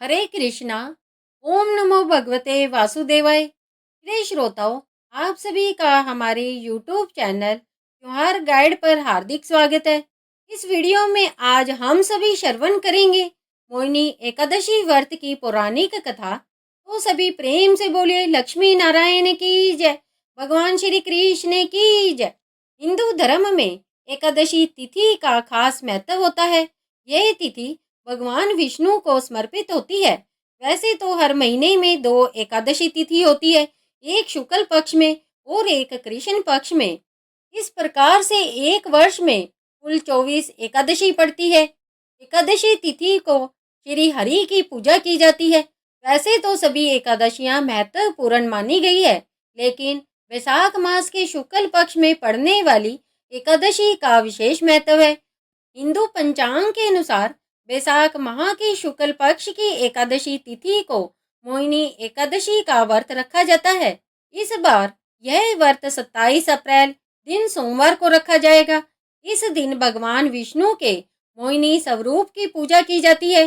हरे कृष्णा। ओम नमो भगवते वासुदेवाय। प्रिय श्रोताओं, आप सभी का हमारे YouTube चैनल त्योहार गाइड पर हार्दिक स्वागत है। इस वीडियो में आज हम सभी श्रवण करेंगे मोहिनी एकादशी व्रत की पौराणिक कथा। तो सभी प्रेम से बोलिए लक्ष्मी नारायण की जय, भगवान श्री कृष्ण की जय। हिंदू धर्म में एकादशी तिथि का खास महत्व होता है। यह तिथि भगवान विष्णु को समर्पित होती है। वैसे तो हर महीने में दो एकादशी तिथि होती है, एक शुक्ल पक्ष में और एक कृष्ण पक्ष में। इस प्रकार से एक वर्ष में कुल 24 एकादशी पड़ती है। एकादशी तिथि को श्री हरि की पूजा की जाती है। वैसे तो सभी एकादशियां महत्वपूर्ण मानी गई है, लेकिन वैशाख मास के शुक्ल पक्ष में पड़ने वाली एकादशी का विशेष महत्व है। हिंदू पंचांग के अनुसार वैशाख माह की शुक्ल पक्ष की एकादशी तिथि को मोहिनी एकादशी का व्रत रखा जाता है। इस बार यह व्रत 27 अप्रैल दिन सोमवार को रखा जाएगा। इस दिन भगवान विष्णु के मोहिनी स्वरूप की पूजा की जाती है।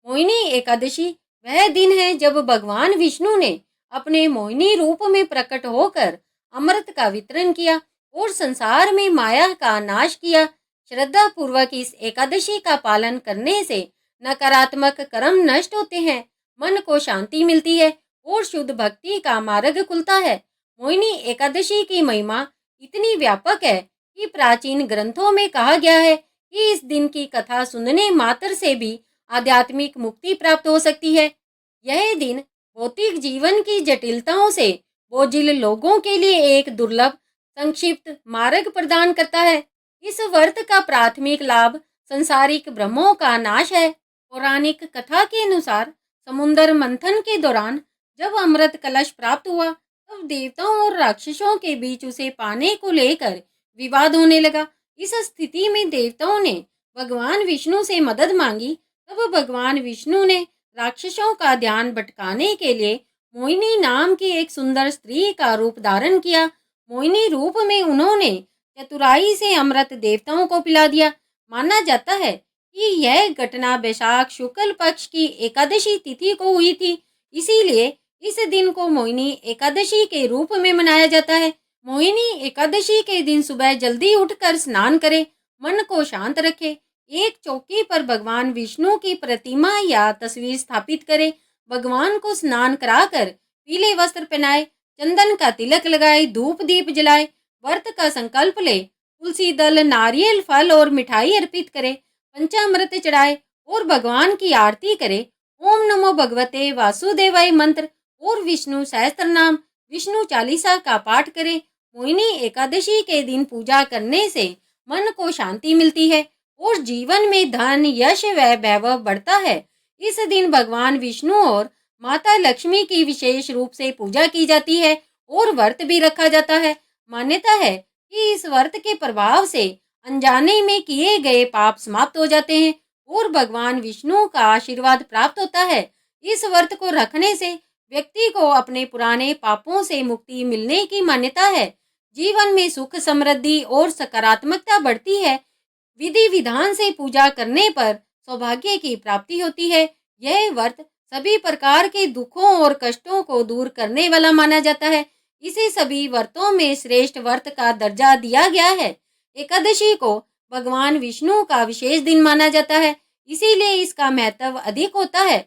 मोहिनी एकादशी वह दिन है जब भगवान विष्णु ने अपने मोहिनी रूप में प्रकट होकर अमृत का वितरण किया और संसार में माया का नाश किया। श्रद्धा पूर्वक इस एकादशी का पालन करने से नकारात्मक कर्म नष्ट होते हैं, मन को शांति मिलती है और शुद्ध भक्ति का मार्ग खुलता है। मोहिनी एकादशी की महिमा इतनी व्यापक है कि प्राचीन ग्रंथों में कहा गया है कि इस दिन की कथा सुनने मात्र से भी आध्यात्मिक मुक्ति प्राप्त हो सकती है। यह दिन भौतिक जीवन की जटिलताओं से बोझिल लोगों के लिए एक दुर्लभ संक्षिप्त मार्ग प्रदान करता है। इस व्रत का प्राथमिक लाभ संसारिक भ्रमों का नाश है। पौराणिक कथा के अनुसार समुद्र मंथन के दौरान जब अमृत कलश प्राप्त हुआ, तब देवताओं और राक्षसों के बीच उसे पाने को लेकर विवाद होने लगा। इस स्थिति में देवताओं ने भगवान विष्णु से मदद मांगी। तब भगवान विष्णु ने राक्षसों का ध्यान भटकाने के लिए मोहिनी नाम की एक सुंदर स्त्री का रूप धारण किया। मोहिनी रूप में उन्होंने चतुराई से अमृत देवताओं को पिला दिया। माना जाता है कि यह घटना वैशाख शुक्ल पक्ष की एकादशी तिथि को हुई थी, इसीलिए इस दिन को मोहिनी एकादशी के रूप में मनाया जाता है। मोहिनी एकादशी के दिन सुबह जल्दी उठकर स्नान करें, मन को शांत रखें, एक चौकी पर भगवान विष्णु की प्रतिमा या तस्वीर स्थापित करें, भगवान को स्नान कराकर पीले वस्त्र पहनाए, चंदन का तिलक लगाए, धूप दीप जलाए, व्रत का संकल्प ले, तुलसी दल, नारियल, फल और मिठाई अर्पित करे, पंचामृत चढ़ाए और भगवान की आरती करे। ओम नमो भगवते वासुदेवाय मंत्र और विष्णु सहस्त्र नाम, विष्णु चालीसा का पाठ करे। मोहिनी एकादशी के दिन पूजा करने से मन को शांति मिलती है और जीवन में धन, यश व वैभव बढ़ता है। इस दिन भगवान विष्णु और माता लक्ष्मी की विशेष रूप से पूजा की जाती है और व्रत भी रखा जाता है। मान्यता है कि इस व्रत के प्रभाव से अनजाने में किए गए पाप समाप्त हो जाते हैं और भगवान विष्णु का आशीर्वाद प्राप्त होता है। इस व्रत को रखने से व्यक्ति को अपने पुराने पापों से मुक्ति मिलने की मान्यता है। जीवन में सुख, समृद्धि और सकारात्मकता बढ़ती है। विधि विधान से पूजा करने पर सौभाग्य की प्राप्ति होती है। यह व्रत सभी प्रकार के दुखों और कष्टों को दूर करने वाला माना जाता है। इसे सभी व्रतों में श्रेष्ठ व्रत का दर्जा दिया गया है। एकादशी को भगवान विष्णु का विशेष दिन माना जाता है, इसीलिए इसका महत्व अधिक होता है।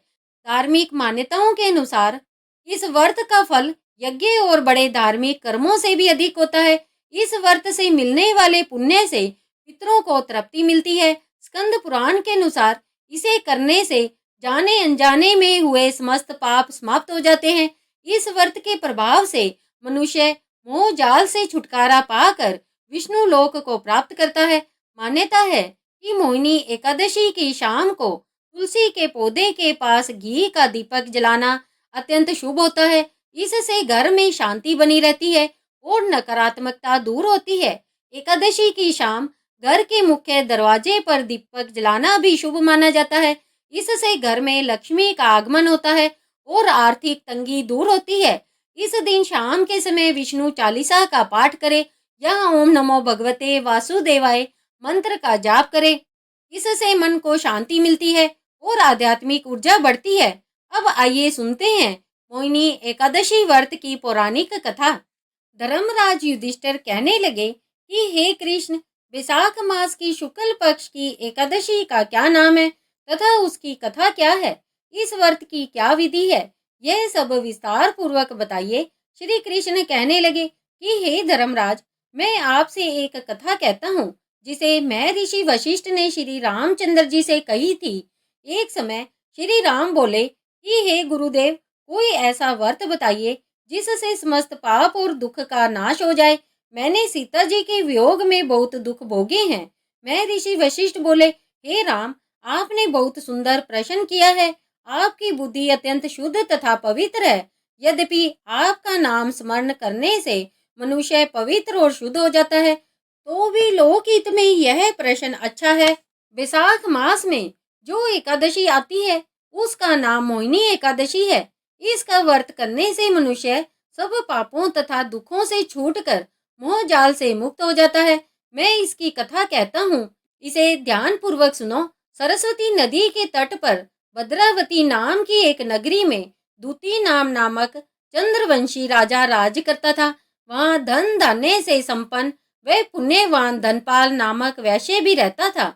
धार्मिक मान्यताओं के अनुसार इस व्रत का फल यज्ञ और बड़े धार्मिक कर्मों से भी अधिक होता है। इस व्रत से मिलने वाले पुण्य से पितरों को तृप्ति मिलती है। स्कंद पुराण के अनुसार इसे करने से जाने अनजाने में हुए समस्त पाप समाप्त हो जाते हैं। इस व्रत के प्रभाव से मनुष्य मोह जाल से छुटकारा पाकर विष्णु लोक को प्राप्त करता है। मान्यता है कि मोहिनी एकादशी की शाम को तुलसी के पौधे के पास घी का दीपक जलाना अत्यंत शुभ होता है। इससे घर में शांति बनी रहती है और नकारात्मकता दूर होती है। एकादशी की शाम घर के मुख्य दरवाजे पर दीपक जलाना भी शुभ माना जाता है। इससे घर में लक्ष्मी का आगमन होता है और आर्थिक तंगी दूर होती है। इस दिन शाम के समय विष्णु चालीसा का पाठ करें या ओम नमो भगवते वासुदेवाय मंत्र का जाप करें। इससे मन को शांति मिलती है और आध्यात्मिक ऊर्जा बढ़ती है। अब आइए सुनते हैं मोहिनी एकादशी व्रत की पौराणिक कथा। धर्मराज युधिष्ठिर कहने लगे कि हे कृष्ण, विशाख मास की शुक्ल पक्ष की एकादशी का क्या नाम है तथा उसकी कथा क्या है? इस व्रत की क्या विधि है? यह सब विस्तार पूर्वक बताइए। श्री कृष्ण कहने लगे कि हे धर्मराज, मैं आपसे एक कथा कहता हूँ जिसे मैं ऋषि वशिष्ठ ने श्री रामचंद्र जी से कही थी। एक समय श्री राम बोले कि हे गुरुदेव, कोई ऐसा व्रत बताइए जिससे समस्त पाप और दुख का नाश हो जाए। मैंने सीता जी के वियोग में बहुत दुख भोगे हैं। मैं ऋषि वशिष्ठ बोले, हे राम, आपने बहुत सुंदर प्रश्न किया है। आपकी बुद्धि अत्यंत शुद्ध तथा पवित्र है। यद्यपि आपका नाम स्मरण करने से मनुष्य पवित्र और शुद्ध हो जाता है, तो भी लोकहित में यह प्रश्न अच्छा है। विशाख मास में जो एकादशी आती है उसका नाम मोहिनी एकादशी है। इसका व्रत करने से मनुष्य सब पापों तथा दुखों से छूटकर मोह जाल से मुक्त हो जाता है। मैं इसकी कथा कहता हूँ, इसे ध्यान पूर्वक सुनो। सरस्वती नदी के तट पर भद्रावती नाम की एक नगरी में दूती नामक चंद्रवंशी राजा राज करता था। वहाँ धन धान्य से संपन्न वह पुण्यवान धनपाल नामक वैश्य भी रहता था।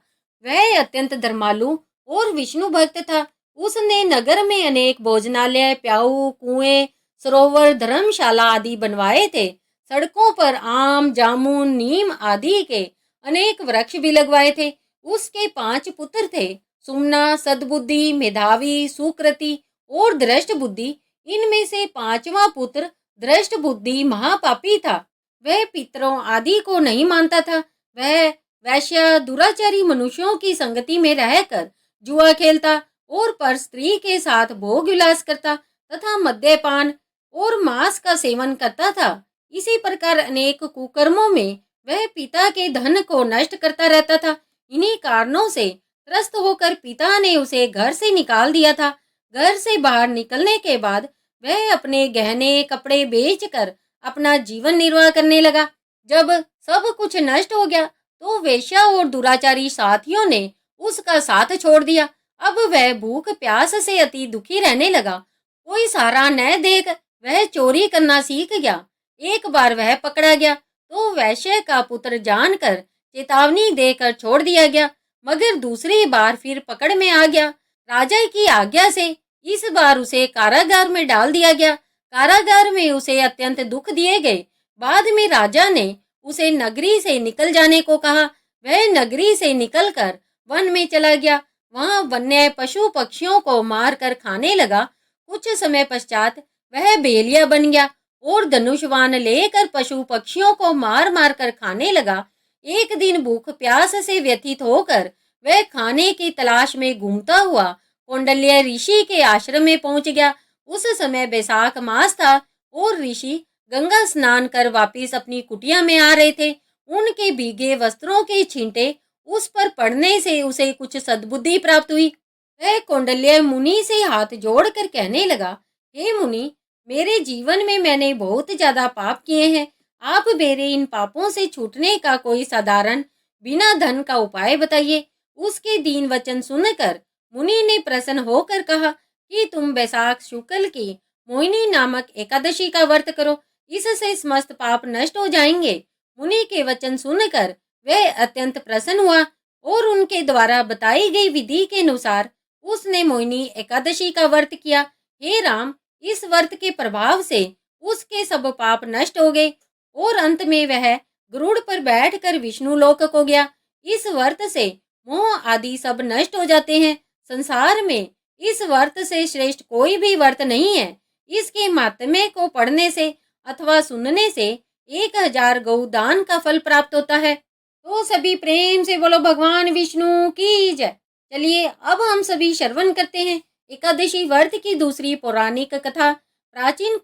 वह अत्यंत धर्मालु और विष्णु भक्त था। उसने नगर में अनेक भोजनालय, प्याऊ, कुएं, सरोवर, धर्मशाला आदि बनवाए थे। सड़कों पर आम, जामुन, नीम आदि के अनेक वृक्ष भी लगवाए थे। उसके 5 पुत्र थे, सुमना, सद्बुद्धि, मेधावी, सुकृति और दृष्ट बुद्धि। इनमें से 5वां पुत्र दृष्ट बुद्धि महापापी था। वह पितरों आदि को नहीं मानता था। वह वैश्य दुराचारी मनुष्यों की संगति में रहकर जुआ खेलता और पर स्त्री के साथ भोग विलास करता तथा मद्यपान और मांस का सेवन करता था। इसी प्रकार अनेक कुकर्मों में वह पिता के धन को नष्ट करता रहता था। इन्हीं कारणों से त्रस्त होकर पिता ने उसे घर से निकाल दिया था। घर से बाहर निकलने के बाद वह अपने गहने कपड़े बेचकर अपना जीवन निर्वाह करने लगा। जब सब कुछ नष्ट हो गया तो वेश्या और दुराचारी साथियों ने उसका साथ छोड़ दिया। अब वह भूख प्यास से अति दुखी रहने लगा। कोई सहारा न देख वह चोरी करना सीख गया। एक बार वह पकड़ा गया तो वैश्य का पुत्र जानकर चेतावनी देकर छोड़ दिया गया, मगर दूसरी बार फिर पकड़ में आ गया। राजा की आज्ञा से इस बार उसे कारागार में डाल दिया गया। कारागार में उसे अत्यंत दुख दिए गए। बाद में राजा ने उसे नगरी से निकल जाने को कहा। वह नगरी से निकलकर वन में चला गया। वहां वन्य पशु पक्षियों को मारकर खाने लगा। कुछ समय पश्चात वह बेलिया बन गया और धनुषवान लेकर पशु पक्षियों को मार मार कर खाने लगा। एक दिन भूख प्यास से व्यथित होकर वह खाने की तलाश में घूमता हुआ कौंडल्य ऋषि के आश्रम में पहुंच गया। उस समय बैसाख मास था और ऋषि गंगा स्नान कर वापिस अपनी कुटिया में आ रहे थे। उनके भीगे वस्त्रों के छींटे उस पर पड़ने से उसे कुछ सद्बुद्धि प्राप्त हुई। वह कौंडल्य मुनि से हाथ जोड़कर कहने लगा, हे मुनि, मेरे जीवन में मैंने बहुत ज्यादा पाप किए हैं। आप मेरे इन पापों से छूटने का कोई साधारण बिना धन का उपाय बताइए। उसके दीन वचन सुनकर मुनि ने प्रसन्न होकर कहा कि तुम बैसाख शुक्ल की मोहिनी नामक एकादशी का व्रत करो, इससे समस्त पाप नष्ट हो जाएंगे। मुनि के वचन सुनकर वह अत्यंत प्रसन्न हुआ और उनके द्वारा बताई गई विधि के अनुसार उसने मोहिनी एकादशी का व्रत किया। हे राम, इस व्रत के प्रभाव से उसके सब पाप नष्ट हो गए और अंत में वह गरुड़ पर बैठकर विष्णु लोक को गया। इस व्रत से मोह आदि सब नष्ट हो जाते हैं। संसार में इस व्रत से श्रेष्ठ कोई भी व्रत नहीं है। इसके मातम्य को पढ़ने से अथवा सुनने से 1000 गौदान का फल प्राप्त होता है। तो सभी प्रेम से बोलो भगवान विष्णु की जय। चलिए अब हम सभी श्रवण करते हैं एकादशी व्रत की दूसरी पौराणिक कथा। प्राचीन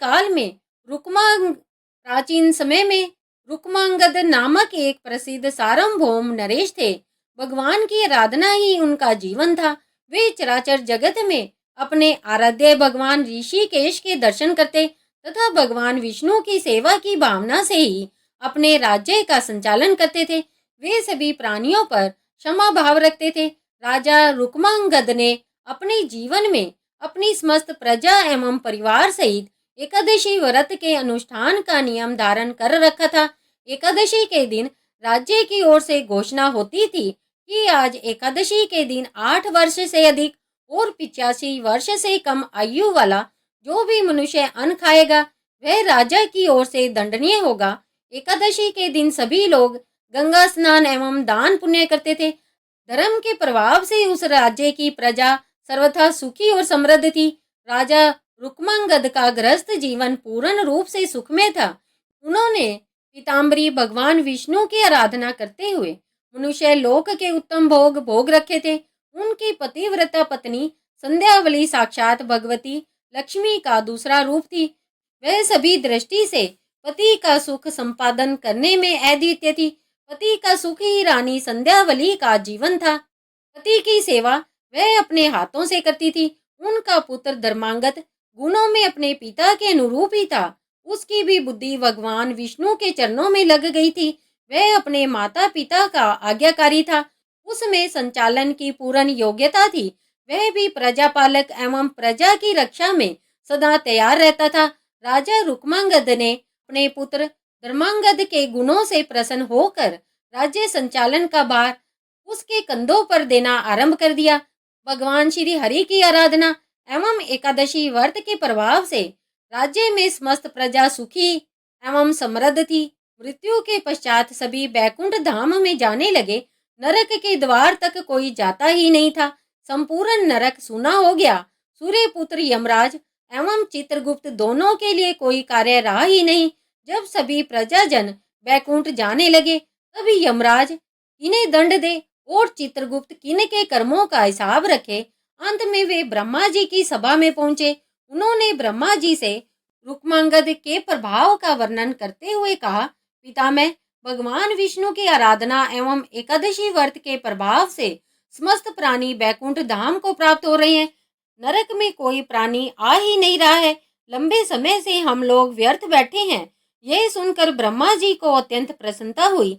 समय में रुक्मांगद नामक एक प्रसिद्ध सार्वभौम नरेश थे। भगवान की आराधना ही उनका जीवन था। वे चराचर जगत में अपने आराध्य भगवान ऋषिकेश के दर्शन करते तथा भगवान विष्णु की सेवा की भावना से ही अपने राज्य का संचालन करते थे। वे सभी प्राणियों पर क्षमा भाव रखते थे। राजा रुक्मांगद ने अपने जीवन में अपनी समस्त प्रजा एवं परिवार सहित एकादशी व्रत के अनुष्ठान का नियम धारण कर रखा था। एकादशी के दिन राज्य की ओर से घोषणा होती थी कि आज एकादशी के दिन 8 वर्ष से अधिक और 85 वर्ष से कम आयु वाला जो भी मनुष्य अन्न खाएगा वह राजा की ओर से दंडनीय होगा। एकादशी के दिन सभी लोग गंगा स्नान एवं दान पुण्य करते थे। धर्म के प्रभाव से उस राज्य की प्रजा सर्वथा सुखी और समृद्ध थी। राजा रुक्मांगद का गृहस्थ जीवन पूर्ण रूप से सुखमय था। उन्होंने पीताम्बरी भगवान विष्णु की आराधना करते हुए मनुष्य लोक के उत्तम भोग भोग रखे थे। उनकी पतिव्रता पत्नी संध्यावली साक्षात भगवती लक्ष्मी का दूसरा रूप थी। वह सभी दृष्टि से पति का सुख संपादन करने में अद्वितीय थी। पति का सुख ही रानी संध्यावली का जीवन था। पति की सेवा वह अपने हाथों से करती थी। उनका पुत्र धर्मांगद गुणों में अपने पिता के अनुरूप ही था। उसकी भी बुद्धि भगवान विष्णु के चरणों में लग गई थी। वह अपने माता पिता का आज्ञाकारी था। उसमें संचालन की पूर्ण योग्यता थी। वह भी प्रजापालक एवं प्रजा की रक्षा में सदा तैयार रहता था। राजा रुक्मांगद ने अपने पुत्र धर्मांगद के गुणों से प्रसन्न होकर राज्य संचालन का भार उसके कंधों पर देना आरंभ कर दिया। भगवान श्री हरि की आराधना एवं एकादशी व्रत के प्रभाव से राज्य में समस्त प्रजा सुखी एवं समृद्ध थी। मृत्यु के पश्चात सभी बैकुंठ धाम में जाने लगे। नरक के द्वार तक कोई जाता ही नहीं था। संपूर्ण नरक सूना हो गया। सूर्यपुत्र यमराज एवं चित्रगुप्त दोनों के लिए कोई कार्य रहा ही नहीं। जब सभी प्रजाजन बैकुंठ जाने लगे तभी यमराज इन्हें दंड दे और चित्रगुप्त किन के कर्मों का हिसाब रखे। अंत में वे ब्रह्मा जी की सभा में पहुंचे। उन्होंने ब्रह्मा जी से रुक्मांगद के प्रभाव का वर्णन करते हुए कहा, पितामह, भगवान विष्णु की आराधना एवं एकादशी व्रत के प्रभाव से समस्त प्राणी बैकुंठ धाम को प्राप्त हो रहे हैं। नरक में कोई प्राणी आ ही नहीं रहा है। लंबे समय से हम लोग व्यर्थ बैठे हैं। यह सुनकर ब्रह्मा जी को अत्यंत प्रसन्नता हुई।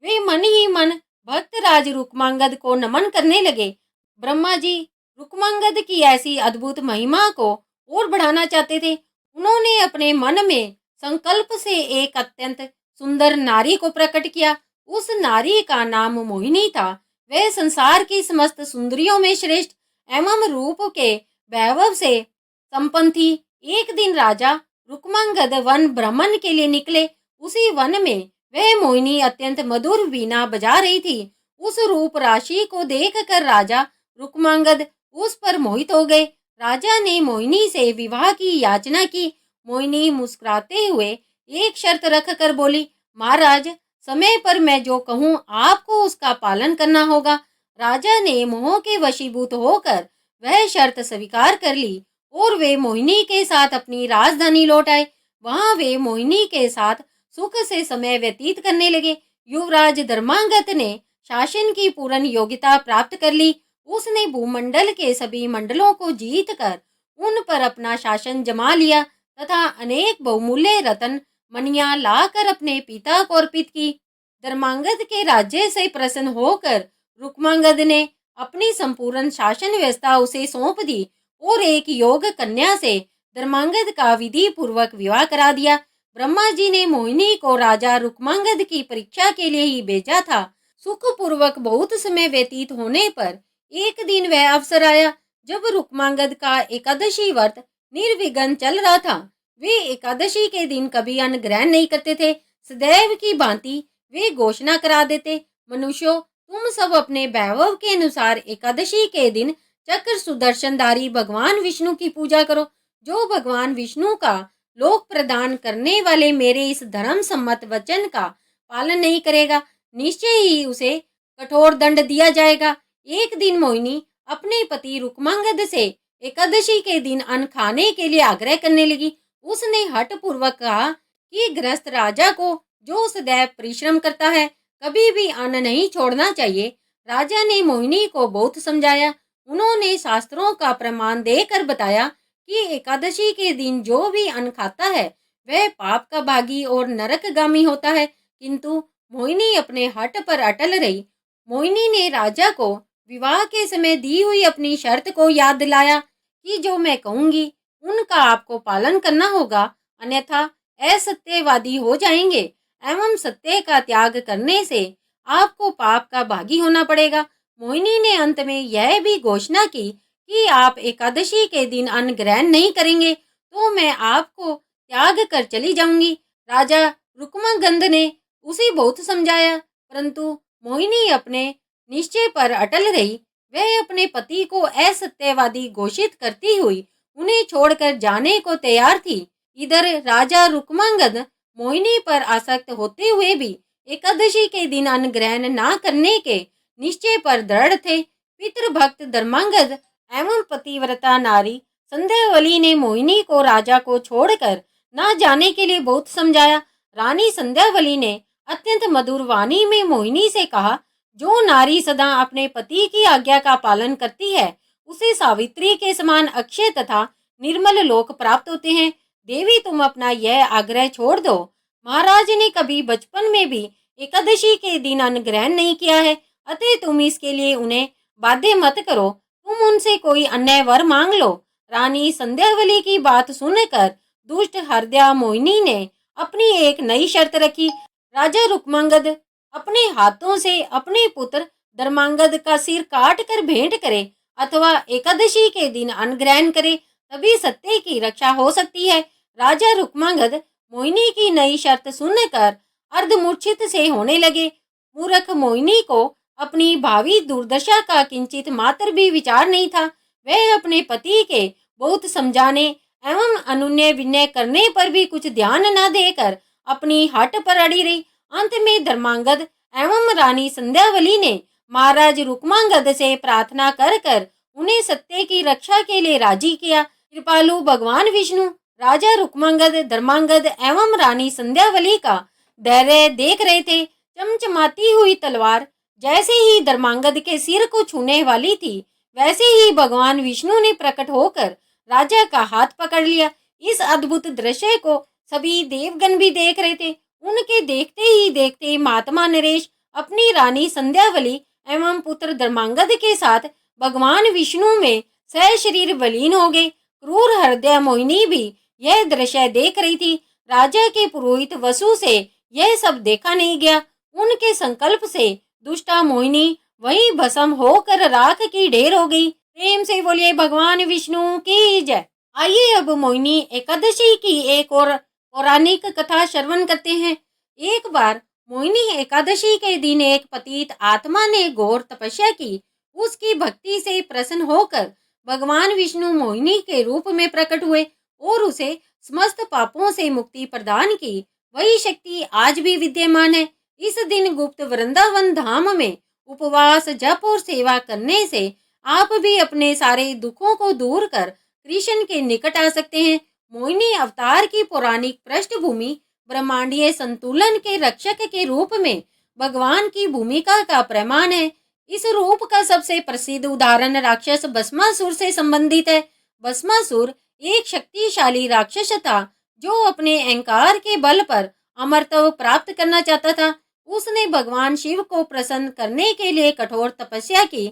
वे मन ही मन भक्त राज रुक्मांगद को नमन करने लगे। ब्रह्मा जी रुक्मांगद की ऐसी अद्भुत महिमा को और बढ़ाना चाहते थे। उन्होंने अपने मन में संकल्प से एक अत्यंत सुंदर नारी को प्रकट किया। उस नारी का नाम मोहिनी था। वह संसार की समस्त सुंदरियों में श्रेष्ठ एवं रूप के वैभव से संपन्न थी। एक दिन राजा रुक्मांगद वन भ्रमण के लिए निकले। उसी वन में वह मोहिनी अत्यंत मधुर वीणा बजा रही थी। उस रूप राशि को देखकर राजा रुक्मांगद उस पर मोहित हो गए। राजा ने मोहिनी से विवाह की याचना की। मोहिनी मुस्कुराते हुए एक शर्त रख कर बोली, महाराज, समय पर मैं जो कहूँ आपको उसका पालन करना होगा। राजा ने मोह के वशीभूत होकर वह शर्त स्वीकार कर ली और वे मोहिनी के साथ अपनी राजधानी लौट आए। वहां वे मोहिनी के साथ सुख से समय व्यतीत करने लगे। युवराज धर्मांगद ने शासन की पूर्ण योग्यता प्राप्त कर ली। उसने भूमंडल के सभी मंडलों को जीत कर उन पर अपना शासन जमा लिया तथा अनेक बहुमूल्य रत्न मणियां लाकर अपने पिता को अर्पित की। धर्मांगद के राज्य से प्रसन्न होकर रुक्मांगद ने अपनी संपूर्ण शासन व्यवस्था उसे सौंप दी और एक योग कन्या से धर्मांगद का विधि पूर्वक विवाह करा दिया। ब्रह्मा जी ने मोहिनी को राजा रुक्मांगद की परीक्षा के लिए ही भेजा था। सुख पूर्वक बहुत समय व्यतीत होने पर एक दिन वह अवसर आया जब रुक्मांगद का एकादशी व्रत निर्विघ्न चल रहा था। वे एकादशी के दिन कभी अन्न ग्रहण नहीं करते थे। सदैव की भांति वे घोषणा करा देते, मनुष्यों, तुम सब अपने वैभव के अनुसार एकादशी के दिन चक्र सुदर्शनधारी भगवान विष्णु की पूजा करो। जो भगवान विष्णु का लोक प्रदान करने वाले मेरे इस धर्म सम्मत वचन का पालन नहीं करेगा, निश्चय ही उसे कठोर दंड दिया जाएगा। एक दिन मोहिनी अपने पति रुक्मांगद से एकादशी के दिन अन्न खाने के लिए आग्रह करने लगी। उसने हठ पूर्वक कहा कि गृहस्थ राजा को जो सदैव परिश्रम करता है कभी भी अन्न नहीं छोड़ना चाहिए। राजा ने मोहिनी को बहुत समझाया। उन्होंने शास्त्रों का प्रमाण देकर बताया कि एकादशी के दिन जो भी अन्न खाता है वह पाप का भागी और नरकगामी होता है। किंतु मोहिनी अपने हठ पर अटल रही। मोहिनी ने राजा को विवाह के समय दी हुई अपनी शर्त को याद दिलाया कि जो मैं कहूंगी उनका आपको पालन करना होगा, अन्यथा असत्यवादी हो जाएंगे एवं सत्य का त्याग करने से आपको पाप का भागी होना पड़ेगा। मोहिनी ने अंत में यह भी घोषणा की कि आप एकादशी के दिन अन्न ग्रहण नहीं करेंगे तो मैं आपको त्याग कर चली जाऊंगी। राजा रुक्मांगद ने उसे बहुत समझाया, परंतु मोहिनी अपने निश्चय पर अटल रही। वह अपने पति को असत्यवादी घोषित करती हुई उन्हें छोड़कर जाने को तैयार थी। इधर राजा रुक्मांगद मोहिनी पर आसक्त होते हुए भी एकादशी के दिन अन्न ग्रहण न करने के निश्चय पर दृढ़ थे। पितृभक्त धर्मांगद एवं पतिव्रता नारी संध्यावली ने मोहिनी को राजा को छोड़कर न जाने के लिए बहुत समझाया। रानी संध्यावली ने अत्यंत मधुर वाणी में मोहिनी से कहा, जो नारी सदा अपने पति की आज्ञा का पालन करती है उसे सावित्री के समान अक्षय तथा निर्मल लोक प्राप्त होते हैं। देवी तुम अपना यह आग्रह छोड़ दो। महाराज ने कभी बचपन में भी एकादशी के दिन अन्न ग्रहण नहीं किया है, अतः तुम इसके लिए उन्हें बाध्य मत करो। तुम उनसे कोई अन्य वर मांग लो। रानी संध्यावली की बात सुनकर दुष्ट हृदया मोहिनी ने अपनी एक नई शर्त रखी। राजा रुक्मांगद अपने हाथों से अपने पुत्र धर्मांगद का सिर काट कर भेंट करे अथवा एकादशी के दिन अन्न ग्रहण करे, तभी सत्य की रक्षा हो सकती है। राजा रुक्मांगद मोहिनी की नई शर्त सुनकर अर्धमूर्छित से होने लगे। मूर्ख मोहिनी को अपनी भावी दुर्दशा का किंचित मात्र भी विचार नहीं था। वह अपने पति के बहुत समझाने एवं अनुनय विनय करने पर भी कुछ ध्यान न देकर अपनी हट पर अड़ी रही। अंत में धर्मांगद एवं रानी संध्यावली ने महाराज रुक्मांगद से प्रार्थना कर कर उन्हें सत्य की रक्षा के लिए राजी किया। कृपालु भगवान विष्णु राजा रुक्मांगद, धर्मांगद एवं रानी संध्यावली का धैर्य देख रहे थे। चमचमाती हुई तलवार जैसे ही धर्मांगद के सिर को छूने वाली थी, वैसे ही भगवान विष्णु ने प्रकट होकर राजा का हाथ पकड़ लिया। इस अद्भुत दृश्य को सभी देवगण भी देख रहे थे। उनके देखते ही देखते महात्मा नरेश अपनी रानी संध्यावली एवं पुत्र धर्मांगद के साथ भगवान विष्णु में सशरीर विलीन हो गए। क्रूर हृदय मोहिनी भी यह दृश्य देख रही थी। राजा के पुरोहित वसु से यह सब देखा नहीं गया। उनके संकल्प से दुष्टा मोहिनी वहीं भस्म होकर राख की ढेर हो गई। प्रेम से बोलिए भगवान विष्णु की जय। आइए अब मोहिनी एकादशी की एक और पौराणिक कथा श्रवण करते हैं। एक बार मोहिनी एकादशी के दिन एक पतित आत्मा ने घोर तपस्या की। उसकी भक्ति से प्रसन्न होकर भगवान विष्णु मोहिनी के रूप में प्रकट हुए और उसे समस्त पापों से मुक्ति प्रदान की। वही शक्ति आज भी विद्यमान है। इस दिन गुप्त वृंदावन धाम में उपवास, जप और सेवा करने से आप भी अपने सारे दुखों को दूर कर कृष्ण के निकट आ सकते हैं। मोहिनी अवतार की पौराणिक पृष्ठभूमि ब्रह्मांडीय संतुलन के रक्षक के रूप में भगवान की भूमिका का प्रमाण है। इस रूप का सबसे प्रसिद्ध उदाहरण राक्षस भस्मासुर से संबंधित है। भस्मासुर एक शक्तिशाली राक्षस था जो अपने अहंकार के बल पर अमरत्व प्राप्त करना चाहता था। उसने भगवान शिव को प्रसन्न करने के लिए कठोर तपस्या की।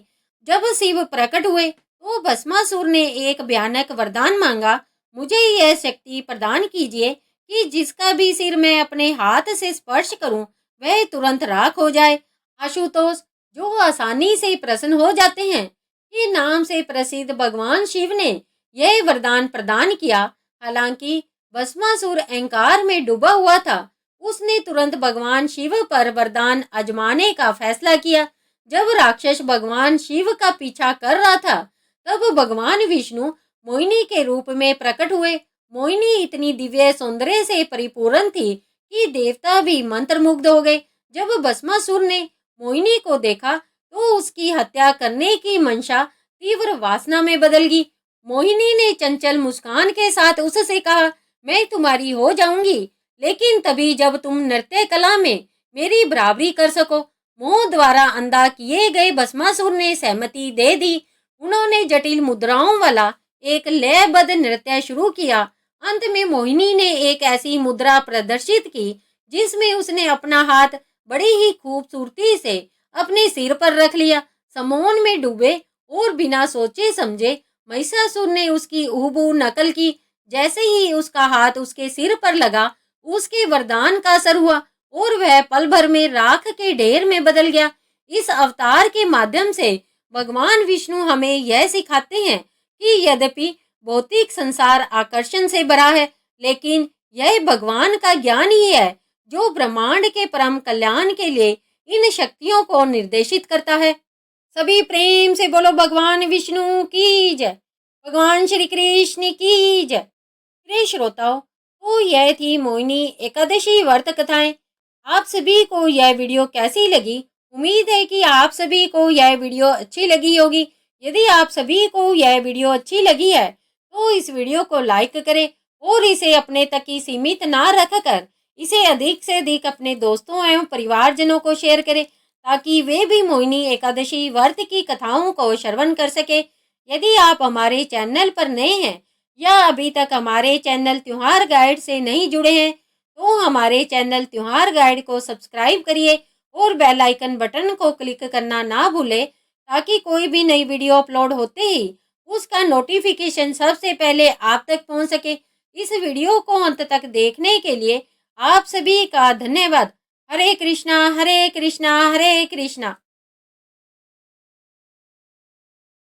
जब शिव प्रकट हुए तो भस्मासुर ने एक भयानक वरदान मांगा, मुझे यह शक्ति प्रदान कीजिए कि जिसका भी सिर मैं अपने हाथ से स्पर्श करूं वह तुरंत राख हो जाए। आशुतोष, जो आसानी से प्रसन्न हो जाते हैं, के नाम से प्रसिद्ध भगवान शिव ने यह वरदान प्रदान किया। हालांकि भस्मासुर अहंकार में डूबा हुआ था, उसने तुरंत भगवान शिव पर वरदान आजमाने का फैसला किया। जब राक्षस भगवान शिव का पीछा कर रहा था, तब भगवान विष्णु मोहिनी के रूप में प्रकट हुए। मोहिनी इतनी दिव्य सौंदर्य से परिपूर्ण थी कि देवता भी मंत्रमुग्ध हो गए। जब भस्मासुर ने मोहिनी को देखा तो उसकी हत्या करने की मंशा तीव्र वासना में बदल गई। मोहिनी ने चंचल मुस्कान के साथ उससे कहा, मैं तुम्हारी हो जाऊंगी, लेकिन तभी जब तुम नृत्य कला में मेरी बराबरी कर सको। मोह द्वारा अंधा किए गए भस्मासुर ने सहमति दे दी। उन्होंने जटिल मुद्राओं वाला एक लयबद्ध नृत्य शुरू किया। अंत में मोहिनी ने एक ऐसी मुद्रा प्रदर्शित की जिसमें उसने अपना हाथ बड़ी ही खूबसूरती से अपने सिर पर रख लिया। समोन में डूबे और बिना सोचे समझे महिषासुर ने उसकी हूबहू नकल की। जैसे ही उसका हाथ उसके सिर पर लगा, उसके वरदान का असर हुआ और वह पल भर में राख के ढेर में बदल गया। इस अवतार के माध्यम से भगवान विष्णु हमें यह सिखाते हैं कि यद्यपि भौतिक संसार आकर्षण से भरा है, लेकिन यह भगवान का ज्ञान ही है जो ब्रह्मांड के परम कल्याण के लिए इन शक्तियों को निर्देशित करता है। सभी प्रेम से बोलो भगवान विष्णु की जय, भगवान श्री कृष्ण की जय। प्रिय श्रोताओं, तो यह थी मोहिनी एकादशी व्रत कथाएं। आप सभी को यह वीडियो कैसी लगी? उम्मीद है कि आप सभी को यह वीडियो अच्छी लगी होगी। यदि आप सभी को यह वीडियो अच्छी लगी है तो इस वीडियो को लाइक करें और इसे अपने तक ही सीमित ना रखकर इसे अधिक से अधिक अपने दोस्तों एवं परिवारजनों को शेयर करें, ताकि वे भी मोहिनी एकादशी व्रत की कथाओं को श्रवण कर सके। यदि आप हमारे चैनल पर नए हैं या अभी तक हमारे चैनल त्योहार गाइड से नहीं जुड़े हैं तो हमारे चैनल त्योहार गाइड को सब्सक्राइब करिए और बेल आइकन बटन को क्लिक करना ना भूलें, ताकि कोई भी नई वीडियो अपलोड होते ही उसका नोटिफिकेशन सबसे पहले आप तक पहुंच सके। इस वीडियो को अंत तक देखने के लिए आप सभी का धन्यवाद। हरे कृष्णा हरे कृष्णा हरे कृष्णा।